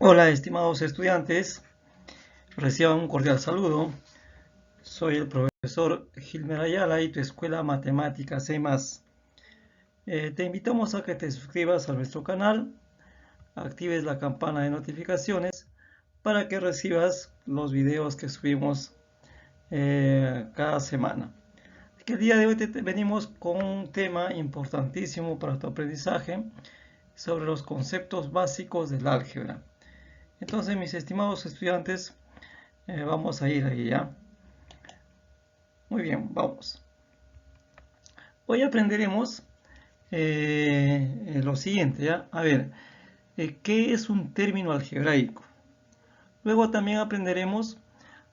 Hola, estimados estudiantes, reciban un cordial saludo. Soy el profesor Gilmer Ayala y tu escuela Matemáticas C+. Te invitamos a que te suscribas a nuestro canal, actives la campana de notificaciones para que recibas los videos que subimos cada semana. El día de hoy venimos con un tema importantísimo para tu aprendizaje sobre los conceptos básicos del álgebra. Entonces, mis estimados estudiantes, vamos a ir ahí ya. Muy bien, vamos. Hoy aprenderemos lo siguiente, ¿ya? A ver, ¿qué es un término algebraico? Luego también aprenderemos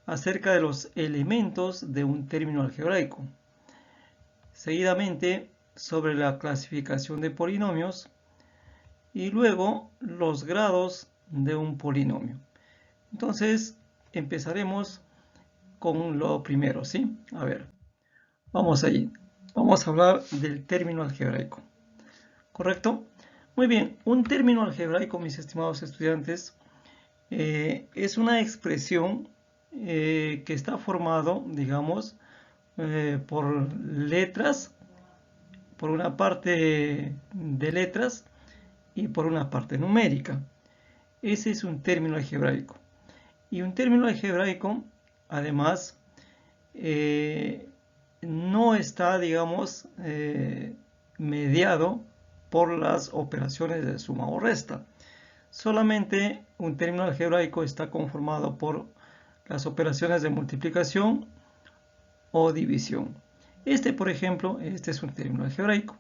acerca de los elementos de un término algebraico. Seguidamente, sobre la clasificación de polinomios. Y luego, los grados de un polinomio. Entonces, empezaremos con lo primero, ¿sí? A ver, vamos ahí. Vamos a hablar del término algebraico. ¿Correcto? Muy bien, un término algebraico, mis estimados estudiantes, es una expresión que está formado, digamos, por letras, por una parte de letras y por una parte numérica. Ese es un término algebraico. Y un término algebraico, además, no está, digamos, mediado por las operaciones de suma o resta. Solamente un término algebraico está conformado por las operaciones de multiplicación o división. Este, por ejemplo, este es un término algebraico.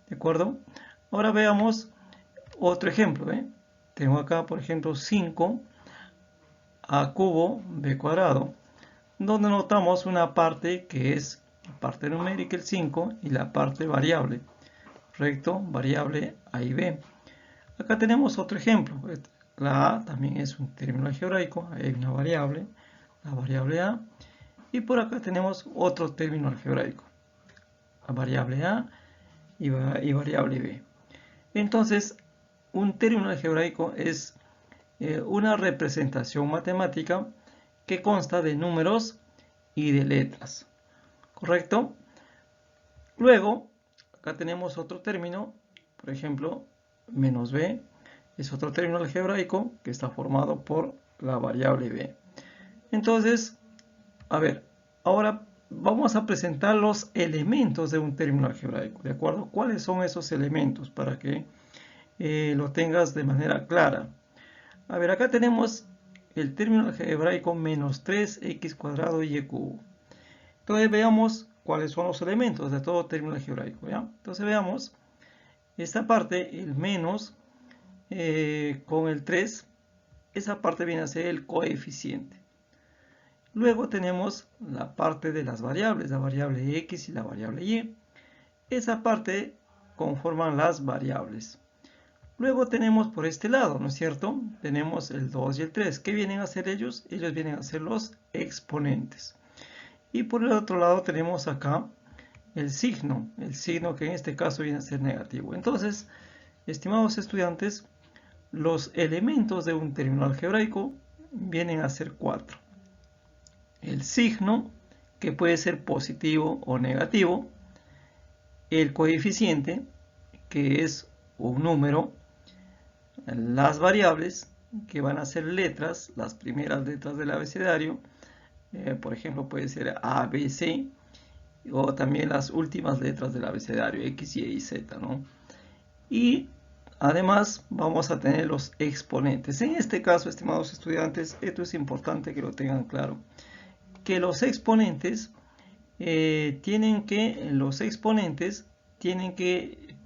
¿De acuerdo? Ahora veamos otro ejemplo. Tengo acá, por ejemplo, 5 a cubo b cuadrado, donde notamos una parte que es la parte numérica, el 5, y la parte variable. ¿Correcto? Variable a y b. Acá tenemos otro ejemplo. La a también es un término algebraico. Hay una variable, la variable a. Y por acá tenemos otro término algebraico. La variable a y variable b. Entonces, un término algebraico es una representación matemática que consta de números y de letras. ¿Correcto? Luego, acá tenemos otro término, por ejemplo, menos b, es otro término algebraico que está formado por la variable b. Entonces, a ver, ahora vamos a presentar los elementos de un término algebraico, ¿de acuerdo? ¿Cuáles son esos elementos para que lo tengas de manera clara? A ver, acá tenemos el término algebraico menos 3x cuadrado y cubo. Entonces veamos cuáles son los elementos de todo término algebraico, ¿ya? Entonces veamos esta parte, el menos con el 3, esa parte viene a ser el coeficiente. Luego tenemos la parte de las variables, la variable x y la variable y. Esa parte conforman las variables. Luego tenemos por este lado, ¿no es cierto? Tenemos el 2 y el 3. ¿Qué vienen a ser ellos? Ellos vienen a ser los exponentes. Y por el otro lado tenemos acá el signo que en este caso viene a ser negativo. Entonces, estimados estudiantes, los elementos de un término algebraico vienen a ser 4. El signo, que puede ser positivo o negativo. El coeficiente, que es un número. Las variables, que van a ser letras, las primeras letras del abecedario. Por ejemplo, puede ser A, B, C. O también las últimas letras del abecedario, X, Y y Z, ¿no? Y además vamos a tener los exponentes. En este caso, estimados estudiantes, esto es importante que lo tengan claro, que los exponentes tienen que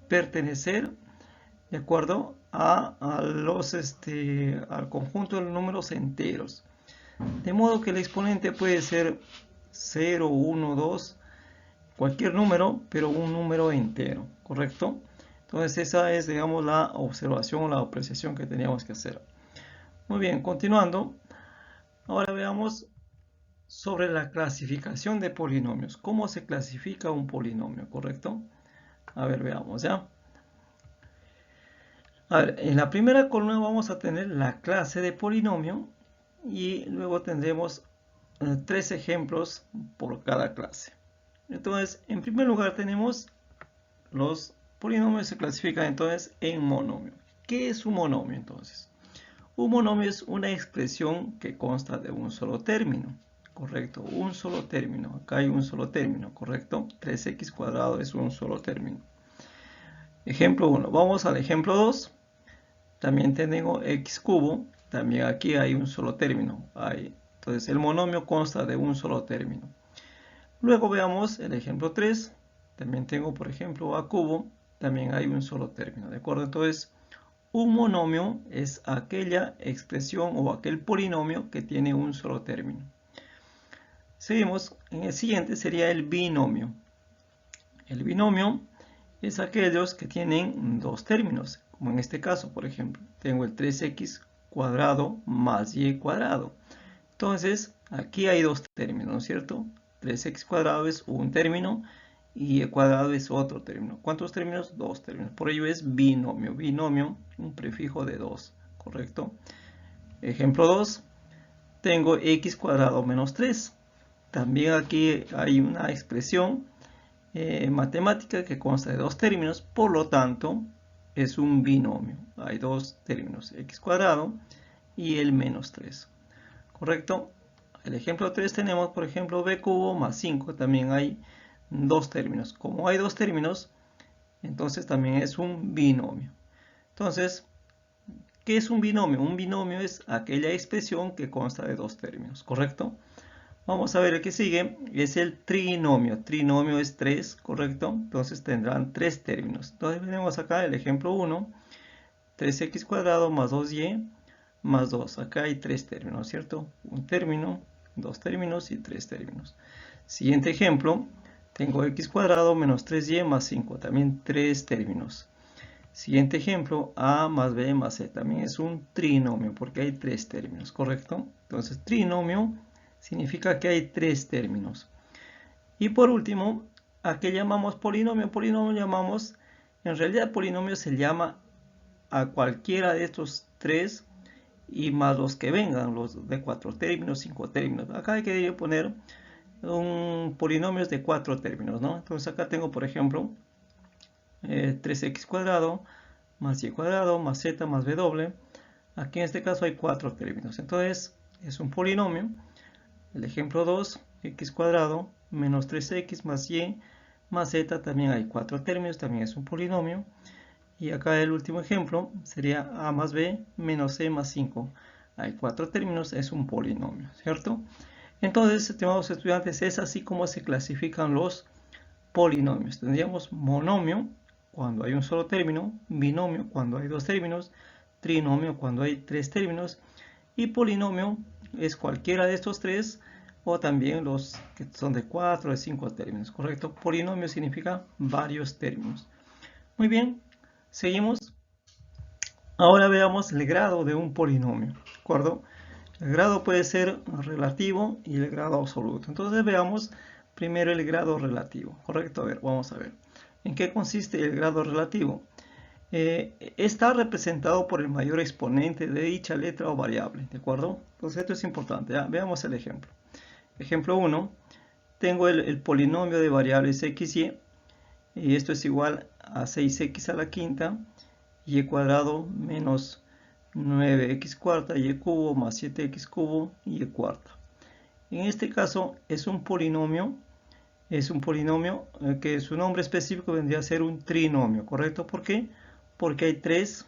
pertenecer, ¿de acuerdo?, al conjunto de los números enteros. De modo que el exponente puede ser 0, 1, 2, cualquier número, pero un número entero, ¿correcto? Entonces esa es, digamos, la observación o la apreciación que teníamos que hacer. Muy bien, continuando. Ahora veamos sobre la clasificación de polinomios. ¿Cómo se clasifica un polinomio, correcto? A ver, veamos, ¿ya? A ver, en la primera columna vamos a tener la clase de polinomio y luego tendremos 3 ejemplos por cada clase. Entonces, en primer lugar tenemos los polinomios se clasifican entonces en monomio. ¿Qué es un monomio entonces? Un monomio es una expresión que consta de un solo término, ¿correcto? Un solo término. Acá hay un solo término, ¿correcto? 3x cuadrado es un solo término. Ejemplo 1. Vamos al ejemplo 2. También tengo x cubo. También aquí hay un solo término. Entonces el monomio consta de un solo término. Luego veamos el ejemplo 3. También tengo, por ejemplo, a cubo. También hay un solo término, ¿de acuerdo? Entonces, un monomio es aquella expresión o aquel polinomio que tiene un solo término. Seguimos. En el siguiente sería el binomio. El binomio es aquellos que tienen dos términos, como en este caso, por ejemplo, tengo el 3x cuadrado más y cuadrado. Entonces, aquí hay dos términos, ¿no es cierto? 3x cuadrado es un término y y cuadrado es otro término. ¿Cuántos términos? Dos términos. Por ello es binomio. Binomio, un prefijo de 2, ¿correcto? Ejemplo 2, tengo x cuadrado menos 3. También aquí hay una expresión matemática que consta de dos términos, por lo tanto es un binomio. Hay dos términos, x cuadrado y el menos 3. ¿Correcto? El ejemplo 3 tenemos, por ejemplo, b cubo más 5. También hay dos términos. Como hay dos términos, entonces también es un binomio. Entonces, ¿qué es un binomio? Un binomio es aquella expresión que consta de dos términos, ¿correcto? Vamos a ver el que sigue, es el trinomio. Trinomio es 3, ¿correcto? Entonces tendrán tres términos. Entonces tenemos acá el ejemplo 1, 3x cuadrado más 2y más 2. Acá hay tres términos, ¿cierto? Un término, dos términos y tres términos. Siguiente ejemplo, tengo x cuadrado menos 3y más 5. También tres términos. Siguiente ejemplo, a más b más c. También es un trinomio porque hay tres términos, ¿correcto? Entonces, trinomio significa que hay tres términos. Y por último, ¿a qué llamamos polinomio? Polinomio llamamos, en realidad polinomio se llama a cualquiera de estos tres y más los que vengan, los de 4 términos, 5 términos. Acá hay que poner un polinomio de 4 términos, ¿no? Entonces acá tengo, por ejemplo, 3x cuadrado más y cuadrado más z más b doble. Aquí en este caso hay 4 términos. Entonces es un polinomio. El ejemplo 2, x cuadrado menos 3x más y más z, también hay 4 términos, también es un polinomio. Y acá el último ejemplo sería a más b menos c más 5. Hay 4 términos, es un polinomio, ¿cierto? Entonces, estimados estudiantes, es así como se clasifican los polinomios. Tendríamos monomio cuando hay un solo término, binomio cuando hay dos términos, trinomio cuando hay tres términos y polinomio es cualquiera de estos tres o también los que son de 4 o de 5 términos, ¿correcto? Polinomio significa varios términos. Muy bien, seguimos. Ahora veamos el grado de un polinomio, ¿de acuerdo? El grado puede ser relativo y el grado absoluto. Entonces veamos primero el grado relativo, ¿correcto? A ver, vamos a ver. ¿En qué consiste el grado relativo? Está representado por el mayor exponente de dicha letra o variable, ¿de acuerdo? Entonces esto es importante, ¿ya? Veamos el ejemplo. Ejemplo 1, tengo el polinomio de variables x, y esto es igual a 6x a la quinta, y cuadrado menos 9x cuarta, y cubo más 7x cubo, y cuarta. En este caso es un polinomio que su nombre específico vendría a ser un trinomio, ¿correcto? ¿Por qué? Porque hay tres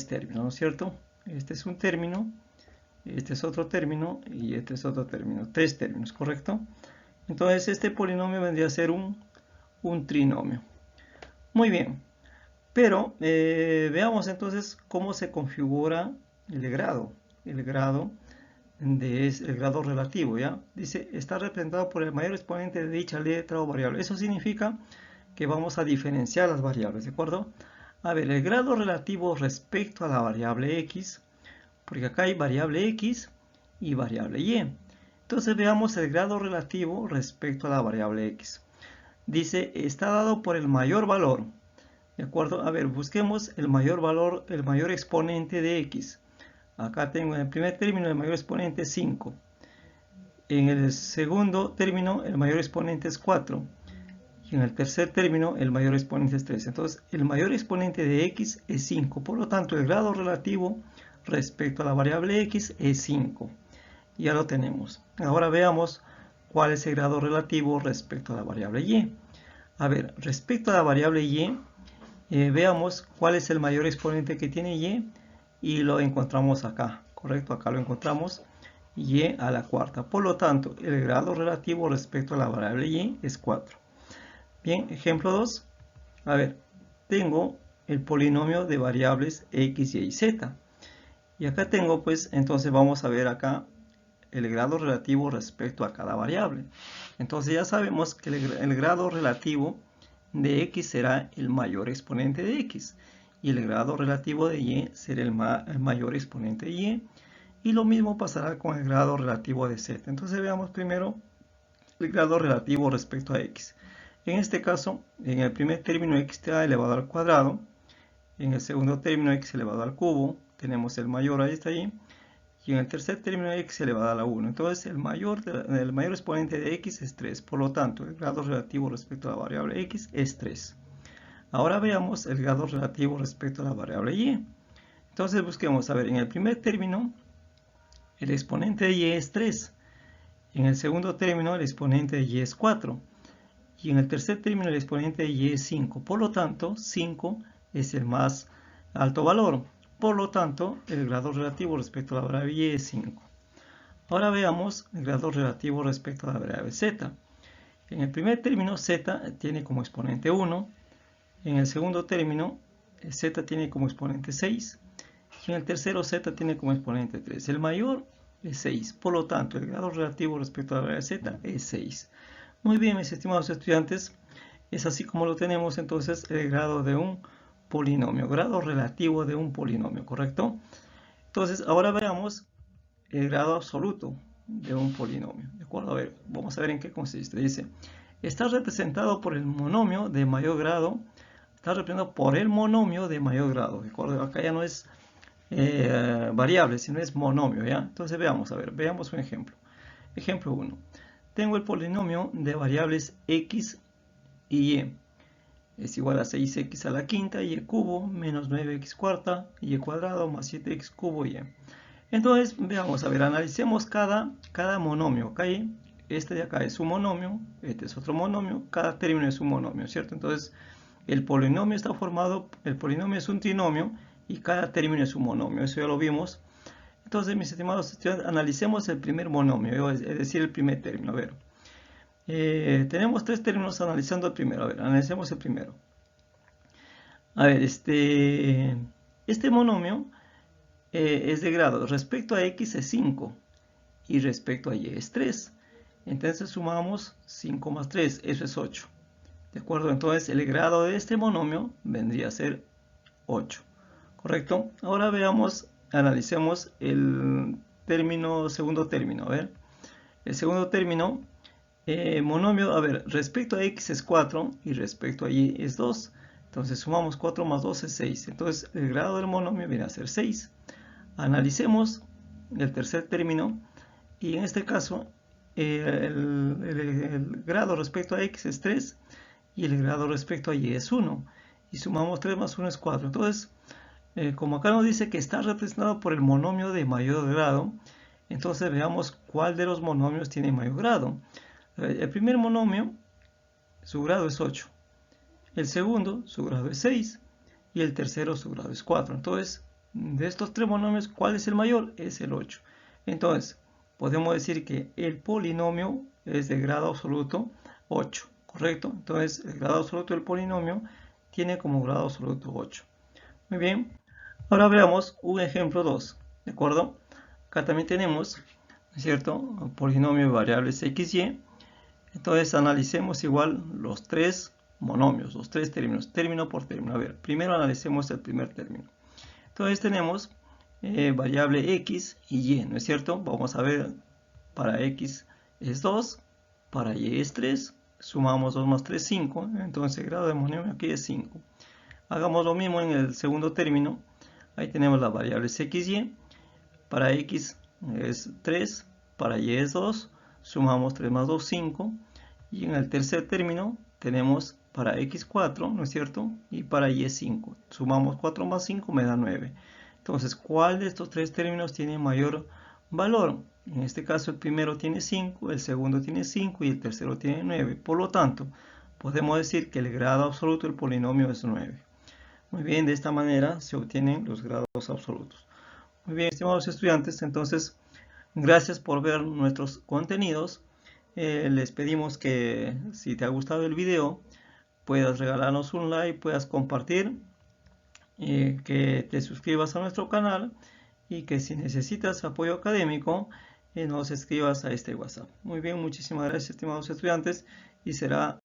términos, ¿no es cierto? Este es un término, este es otro término y este es otro término. Tres términos, ¿correcto? Entonces este polinomio vendría a ser un trinomio. Muy bien, pero veamos entonces cómo se configura el grado. El grado relativo, ¿ya? Dice, está representado por el mayor exponente de dicha letra o variable. Eso significa que vamos a diferenciar las variables, ¿de acuerdo? A ver, el grado relativo respecto a la variable x, porque acá hay variable x y variable y. Entonces veamos el grado relativo respecto a la variable x. Dice, está dado por el mayor valor ¿De acuerdo? A ver, busquemos el mayor valor, el mayor exponente de x. Acá tengo en el primer término el mayor exponente es 5. En el segundo término el mayor exponente es 4. Y en el tercer término el mayor exponente es 3. Entonces el mayor exponente de x es 5. Por lo tanto el grado relativo respecto a la variable x es 5. Ya lo tenemos. Ahora veamos cuál es el grado relativo respecto a la variable y. A ver, respecto a la variable y, veamos cuál es el mayor exponente que tiene y lo encontramos acá, ¿correcto? Acá lo encontramos, y a la cuarta. Por lo tanto, el grado relativo respecto a la variable y es 4. Bien, ejemplo 2. A ver, tengo el polinomio de variables x, y z. Y acá tengo, pues, entonces vamos a ver acá el grado relativo respecto a cada variable. Entonces ya sabemos que el grado relativo de x será el mayor exponente de x. Y el grado relativo de y será el mayor exponente de y. Y lo mismo pasará con el grado relativo de z. Entonces veamos primero el grado relativo respecto a x. En este caso, en el primer término x elevado al cuadrado. En el segundo término x elevado al cubo. Tenemos el mayor, ahí está ahí. Y en el tercer término x elevado a la 1. Entonces el mayor exponente de x es 3. Por lo tanto, el grado relativo respecto a la variable x es 3. Ahora veamos el grado relativo respecto a la variable y. Entonces busquemos, a ver, en el primer término el exponente de y es 3. En el segundo término el exponente de y es 4. Y en el tercer término el exponente de y es 5. Por lo tanto, 5 es el más alto valor. Por lo tanto, el grado relativo respecto a la variable y es 5. Ahora veamos el grado relativo respecto a la variable z. En el primer término z tiene como exponente 1. En el segundo término z tiene como exponente 6. Y en el tercero z tiene como exponente 3. El mayor es 6. Por lo tanto, el grado relativo respecto a la variable z es 6. Muy bien, mis estimados estudiantes. Es así como lo tenemos entonces el grado de un polinomio, grado relativo de un polinomio, ¿correcto? Entonces, ahora veamos el grado absoluto de un polinomio, ¿de acuerdo? A ver, vamos a ver en qué consiste. Dice, está representado por el monomio de mayor grado, está representado por el monomio de mayor grado, ¿de acuerdo? Acá ya no es variable, sino es monomio, ¿ya? Entonces veamos, a ver, veamos un ejemplo. Ejemplo 1. Tengo el polinomio de variables x y y. Es igual a 6x a la quinta y cubo menos 9x cuarta y cuadrado más 7x cubo y. Entonces, veamos, a ver, analicemos cada monomio. ¿Okay? Este de acá es un monomio, este es otro monomio, cada término es un monomio, ¿cierto? Entonces, el polinomio está formado, el polinomio es un trinomio y cada término es un monomio, eso ya lo vimos. Entonces, mis estimados estudiantes, analicemos el primer monomio, es decir, el primer término. A ver, tenemos tres términos analizando el primero. A ver, analicemos el primero. A ver, este monomio es de grado. Respecto a x es 5 y respecto a y es 3. Entonces sumamos 5 más 3, eso es 8. ¿De acuerdo? Entonces el grado de este monomio vendría a ser 8. ¿Correcto? Ahora veamos, analicemos el segundo término. A ver, el segundo término, monomio, a ver, respecto a x es 4 y respecto a y es 2. Entonces sumamos 4 más 2 es 6. Entonces el grado del monomio viene a ser 6. Analicemos el tercer término y en este caso el grado respecto a x es 3 y el grado respecto a y es 1. Y sumamos 3 más 1 es 4. Entonces, como acá nos dice que está representado por el monomio de mayor grado, entonces veamos cuál de los monomios tiene mayor grado. El primer monomio, su grado es 8. El segundo, su grado es 6. Y el tercero, su grado es 4. Entonces, de estos tres monomios, ¿cuál es el mayor? Es el 8. Entonces, podemos decir que el polinomio es de grado absoluto 8. ¿Correcto? Entonces, el grado absoluto del polinomio tiene como grado absoluto 8. Muy bien. Ahora veamos un ejemplo 2. ¿De acuerdo? Acá también tenemos, ¿no es cierto?, un polinomio de variables x, y. Entonces analicemos igual los tres monomios, los tres términos, término por término. A ver, primero analicemos el primer término. Entonces tenemos variable x y y, ¿no es cierto? Vamos a ver, para x es 2, para y es 3, sumamos 2 más 3, 5, entonces el grado de monomio aquí es 5. Hagamos lo mismo en el segundo término. Ahí tenemos las variables x, y. Para x es 3, para y es 2. Sumamos 3 más 2, 5. Y en el tercer término tenemos para x 4, ¿no es cierto? Y para y es 5. Sumamos 4 más 5 me da 9. Entonces, ¿cuál de estos tres términos tiene mayor valor? En este caso, el primero tiene 5, el segundo tiene 5 y el tercero tiene 9. Por lo tanto, podemos decir que el grado absoluto del polinomio es 9. Muy bien, de esta manera se obtienen los grados absolutos. Muy bien, estimados estudiantes, entonces, gracias por ver nuestros contenidos. Les pedimos que si te ha gustado el video, puedas regalarnos un like, puedas compartir, que te suscribas a nuestro canal y que si necesitas apoyo académico, nos escribas a este WhatsApp. Muy bien, muchísimas gracias, estimados estudiantes, y será